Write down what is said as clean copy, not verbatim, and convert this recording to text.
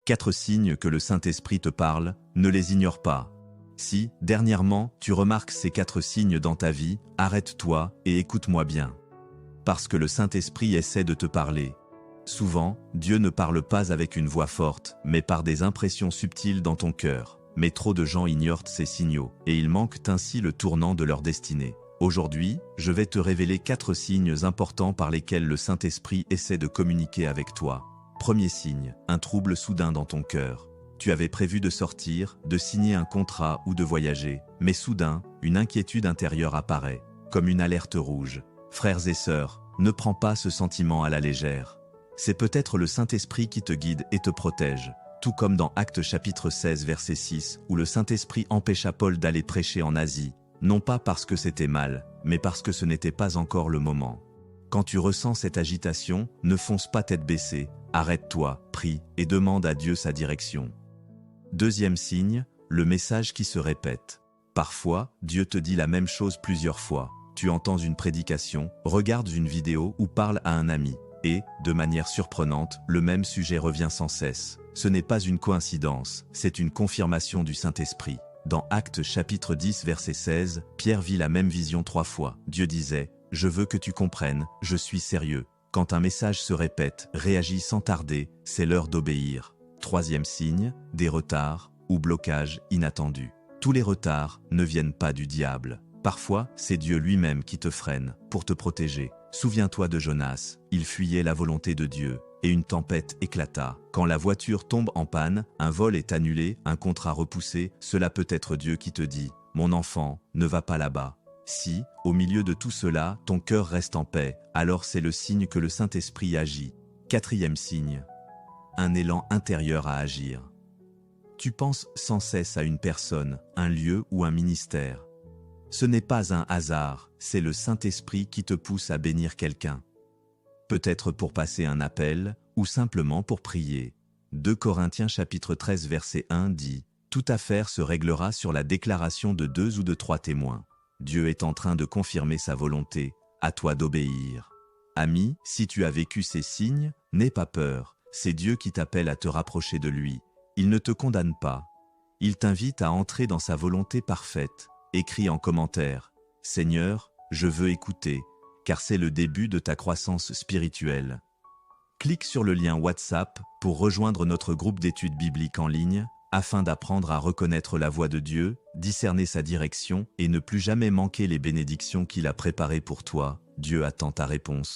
4 signes que le Saint-Esprit te parle, ne les ignore pas. Si, dernièrement, tu remarques ces 4 signes dans ta vie, arrête-toi et écoute-moi bien. Parce que le Saint-Esprit essaie de te parler. Souvent, Dieu ne parle pas avec une voix forte, mais par des impressions subtiles dans ton cœur. Mais trop de gens ignorent ces signaux, et ils manquent ainsi le tournant de leur destinée. Aujourd'hui, je vais te révéler 4 signes importants par lesquels le Saint-Esprit essaie de communiquer avec toi. Premier signe, un trouble soudain dans ton cœur. Tu avais prévu de sortir, de signer un contrat ou de voyager, mais soudain, une inquiétude intérieure apparaît, comme une alerte rouge. Frères et sœurs, ne prends pas ce sentiment à la légère. C'est peut-être le Saint-Esprit qui te guide et te protège, tout comme dans Actes chapitre 16 verset 6, où le Saint-Esprit empêcha Paul d'aller prêcher en Asie, non pas parce que c'était mal, mais parce que ce n'était pas encore le moment. Quand tu ressens cette agitation, ne fonce pas tête baissée, arrête-toi, prie et demande à Dieu sa direction. Deuxième signe, le message qui se répète. Parfois, Dieu te dit la même chose plusieurs fois. Tu entends une prédication, regardes une vidéo ou parles à un ami. Et, de manière surprenante, le même sujet revient sans cesse. Ce n'est pas une coïncidence, c'est une confirmation du Saint-Esprit. Dans Actes chapitre 10 verset 16, Pierre vit la même vision 3 fois. Dieu disait « Je veux que tu comprennes, je suis sérieux. Quand un message se répète, réagis sans tarder, c'est l'heure d'obéir. » Troisième signe, des retards ou blocages inattendus. Tous les retards ne viennent pas du diable. Parfois, c'est Dieu lui-même qui te freine pour te protéger. Souviens-toi de Jonas, il fuyait la volonté de Dieu, et une tempête éclata. Quand la voiture tombe en panne, un vol est annulé, un contrat repoussé, cela peut être Dieu qui te dit « Mon enfant, ne va pas là-bas ». Si, au milieu de tout cela, ton cœur reste en paix, alors c'est le signe que le Saint-Esprit agit. Quatrième signe, un élan intérieur à agir. Tu penses sans cesse à une personne, un lieu ou un ministère. Ce n'est pas un hasard, c'est le Saint-Esprit qui te pousse à bénir quelqu'un. Peut-être pour passer un appel, ou simplement pour prier. 2 Corinthiens chapitre 13 verset 1 dit « Toute affaire se réglera sur la déclaration de 2 ou de 3 témoins. Dieu est en train de confirmer sa volonté, à toi d'obéir. » Ami, si tu as vécu ces signes, n'aie pas peur, c'est Dieu qui t'appelle à te rapprocher de lui. Il ne te condamne pas. Il t'invite à entrer dans sa volonté parfaite. Écris en commentaire « Seigneur, je veux écouter », car c'est le début de ta croissance spirituelle. Clique sur le lien WhatsApp pour rejoindre notre groupe d'études bibliques en ligne, afin d'apprendre à reconnaître la voix de Dieu, discerner sa direction et ne plus jamais manquer les bénédictions qu'il a préparées pour toi. Dieu attend ta réponse.